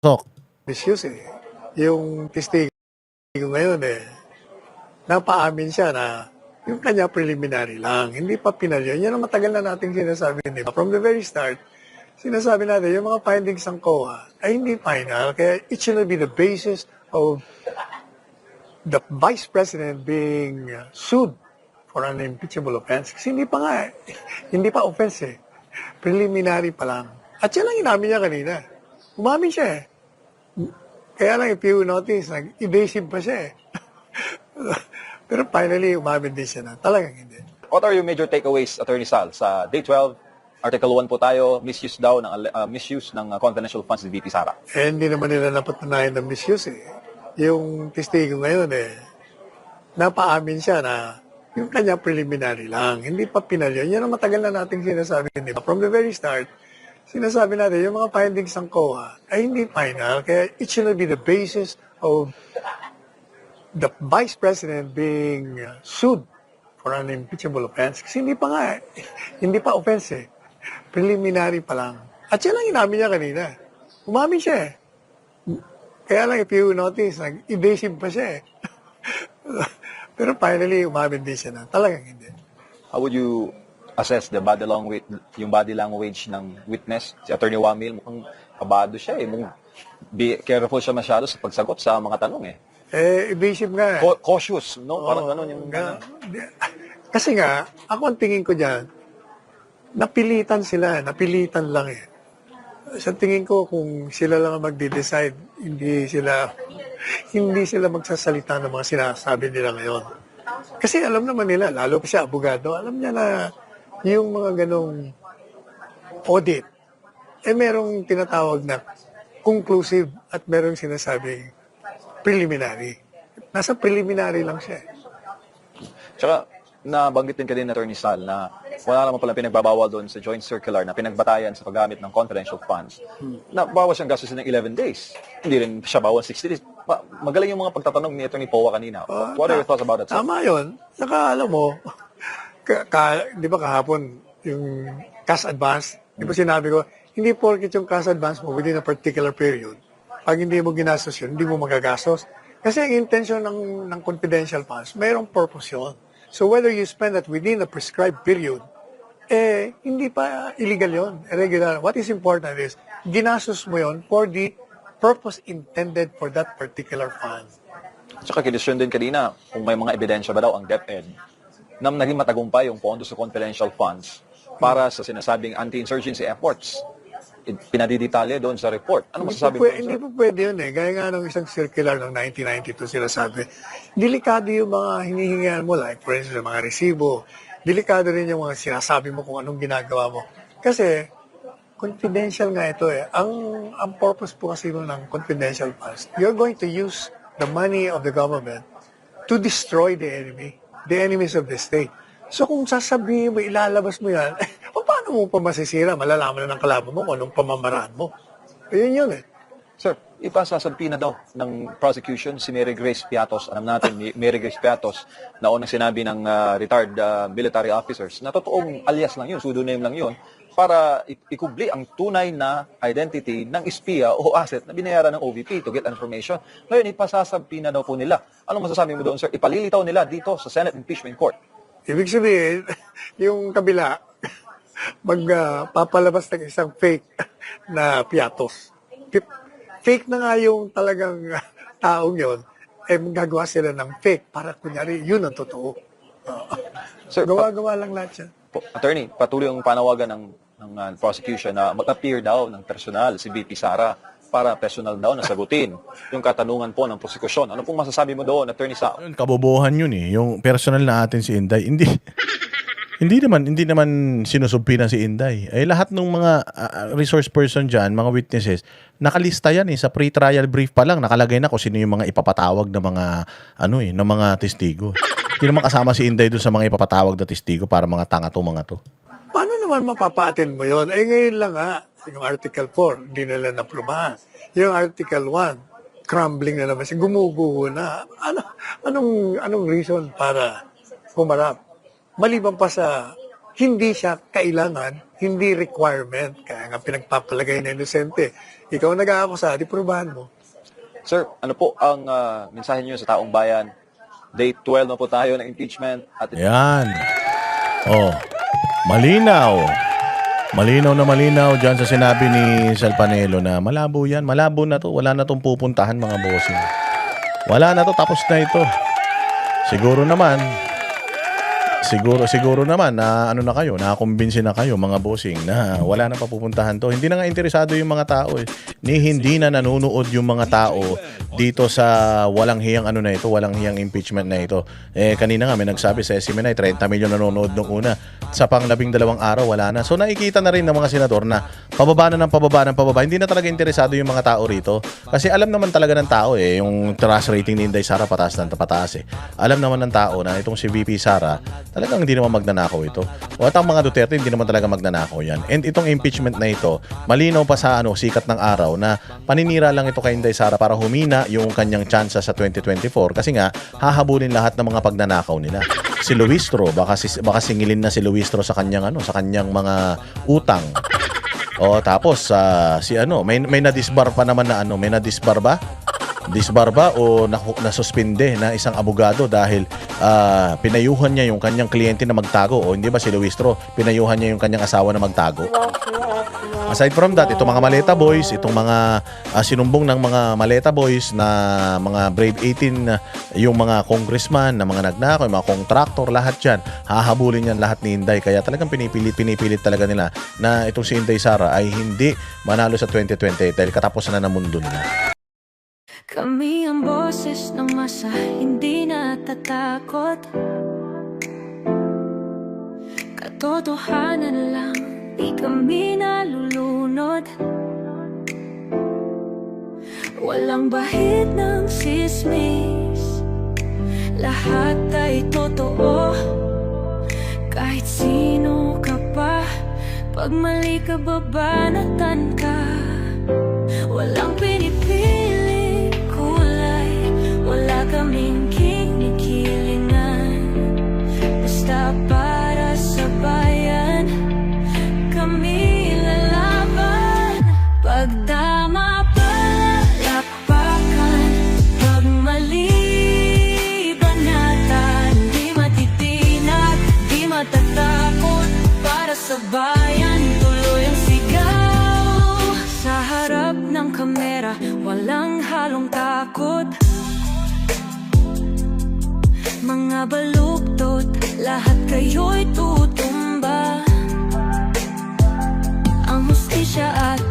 Sok. Misuse yung testigo ngayon napaamin siya na yung kanya preliminary lang, hindi pa final yun. Yan ang matagal na nating sinasabi, di ba? From the very start, sinasabi natin, yung mga findings ng COA ay hindi final, kaya it should be the basis of the Vice President being sued for an impeachable offense. Kasi hindi pa nga hindi pa offense preliminary pa lang. At yan ang inamin niya kanina. Umamin siya Kaya lang, if you notice, evasive pa siya Pero finally, umamin din siya na talagang hindi. What are your major takeaways, Attorney Sal, sa Day 12, Article 1 po tayo, misuse daw ng misuse ng confidential funds ni VP Sara? Hindi naman nila napatunayan ng misuse Yung testigo ngayon napaamin siya na yung kanya preliminary lang, hindi pa final yun. Yan ang matagal na nating sinasabi, di ba? From the very start, sinasabi natin, yung mga findings ng COA ay hindi final, kaya it should be the basis of the Vice President being sued for an impeachable offense. Kasi hindi pa nga hindi pa offense preliminary pa lang. At yan ang inamin niya kanina. Umamin siya Kaya lang, if you notice, evasive pa siya Pero finally, umamin din siya na talagang hindi. How would you assess the yung body language ng witness, si Attorney Wamil? Mukhang kabado siya be careful siya masyado sa pagsagot sa mga tanong Evasive nga Cautious, no? Parang ganun yung... Kasi nga, ako ang tingin ko dyan, napilitan lang Sa tingin ko, kung sila lang ang magde-decide, hindi sila magsasalita ng mga sinasabi nila ngayon. Kasi alam naman nila, lalo pa siya, abogado, alam niya na yung mga ganong audit, merong tinatawag na conclusive at merong sinasabing preliminary. Nasa preliminary lang siya. Tsaka, nabanggit din ka din, Attorney Sal, na wala naman pala pinagbabawal doon sa joint circular na pinagbatayan sa paggamit ng confidential funds. Na bawas siyang gastusin ng 11 days. Hindi rin siya bawal 60 days. Magaling yung mga pagtatanong ni Attorney Powa kanina. What are your thoughts about that, sir? Tama yun. Saka alam mo, di ba kahapon, yung cash advance, di ba sinabi ko, hindi porket yung cash advance mo within a particular period, pag hindi mo ginastos yun, hindi mo magagastos. Kasi ang intention ng confidential funds, mayroong purpose yun. So whether you spend that within a prescribed period, hindi pa illegal yun, irregular. What is important is, ginastos mo yun for the purpose intended for that particular fund. Tsaka kinisyon din kanina kung may mga ebidensya ba daw ang DepEd na naging matagumpay yung pondo sa confidential funds para sa sinasabing anti-insurgency efforts. Pinadidetalye doon sa report. Ano masasabi mo? Hindi po pwede yun Gaya nga ng isang circular ng 1992 sila sabi, delikado yung mga hinihingihan mo, like for instance, mga resibo. Delikado rin yung mga sinasabi mo kung anong ginagawa mo. Kasi, confidential nga ito Ang purpose po kasi ng confidential funds, you're going to use the money of the government to destroy the enemies of the state. So kung sasabihin mo, ilalabas mo yan, paano mo pa masisira? Malalaman na ng kalaban mo kung anong pamamaraan mo. Ayun yun Sir, ipasasampi na daw ng prosecution si Mary Grace Piatos. Alam natin, Mary Grace Piatos, na unang sinabi ng retired military officers na totoong alias lang yun, pseudonym lang yun, para ikubli ang tunay na identity ng espiya o asset na binayaran ng OVP to get information. Ngayon, ipasasampi na daw po nila. Anong masasabi mo doon, sir? Ipalilitaw nila dito sa Senate Impeachment Court. Ibig sabihin, yung kabila, magpapalabas ng isang fake na Piatos. Fake na nga yung talagang taong yun, magagawa sila ng fake para kunyari yun ang totoo. Sir, gawa-gawa lang lahat yan. Attorney, patuloy ang panawagan ng prosecution na mag-appear daw ng personal si VP Sara para personal daw na sagutin yung katanungan po ng prosecution. Ano pong masasabi mo doon, Attorney Sa? Kabobohan yun Yung personal na atin si Inday. Hindi naman sinusumpinan si Inday. Lahat ng mga resource person dyan, mga witnesses, nakalista yan sa pre-trial brief pa lang, nakalagay na kung sino yung mga ipapatawag na mga ng mga testigo. Hindi naman kasama si Inday doon sa mga ipapatawag na testigo para mga tanga to mga to. Paano naman mapapa-attend mo yun? Ngayon lang yung Article 4, hindi nila naprubahan. Yung Article 1, crumbling na naman siya, gumuguho na. Anong reason para humarap? Maliban pa sa hindi siya kailangan, hindi requirement. Kaya nga pinagpapalagay na inosente. Ikaw nag-aakusa, di prubahan mo. Sir, ano po ang mensahe niyo sa taong bayan? Day 12 na po tayo ng impeachment at Yan. Oh, malinaw. Malinaw dyan sa sinabi ni Salpanelo na malabo yan. Malabo na to. Wala na tong pupuntahan mga bossing. Wala na to. Tapos na ito. Siguro naman na ano na kayo, nakakumbinsi na kayo mga bossing na wala na papupuntahan to. Hindi na nga interesado yung mga tao eh. Hindi na nanonood yung mga tao dito sa walang hiyang ano na ito, walang hiyang impeachment na ito. Kanina nga may nagsabi sa SMNI 30 million nanonood nung una. Sa pang 12 araw wala na. So nakikita na rin ng mga senador na pababa na ng pababa. Hindi na talaga interesado yung mga tao rito. Kasi alam naman talaga ng tao yung trust rating ni Inday Sara pataas eh. Alam naman ng tao na itong si VP Sara talagang hindi naman magnanakaw ito. O at ang mga Duterte hindi naman talaga magnanakaw yan. And itong impeachment na ito, malinaw pa sa sikat ng araw na paninira lang ito kay Inday Sara para humina yung kanyang tsansa sa 2024 kasi nga hahabulin lahat ng mga pagnanakaw nila. Si Luistro, baka singilin na si Luistro sa kanyang mga utang. O tapos may na-disbar pa naman na may na-disbar ba? Disbar ba o nasuspinde na isang abogado dahil pinayuhan niya yung kanyang kliyente na magtago o hindi ba si Luistro pinayuhan niya yung kanyang asawa na magtago. Aside from that, itong mga Maleta Boys, itong mga sinumbong ng mga Maleta Boys na mga Brave 18 yung mga congressman na mga nagnakaw, yung mga contractor, lahat yan hahabulin yan lahat ni Inday. Kaya talagang pinipilit talaga nila na itong si Inday Sara ay hindi manalo sa 2020 dahil katapusan na ng mundo nila. Kami ang boses ng masa, hindi natatakot. Katotohanan lang, di kami nalulunod. Walang bahid ng sismis, lahat ay totoo. Kahit sino ka pa, pag mali ka babanatan ka. Walang pinipili kulay, wala kaming kinikilingan. Basta para sa bayan, kami lalaban. Pag tama palakpakan, pag mali banatan. Di matitinag, di matatakot, para sa bayan tuloy ang sigaw. Sa harap ng kamera, walang halong takot. Mga baluktot, lahat kayo'y tutumba. Ang hustisya at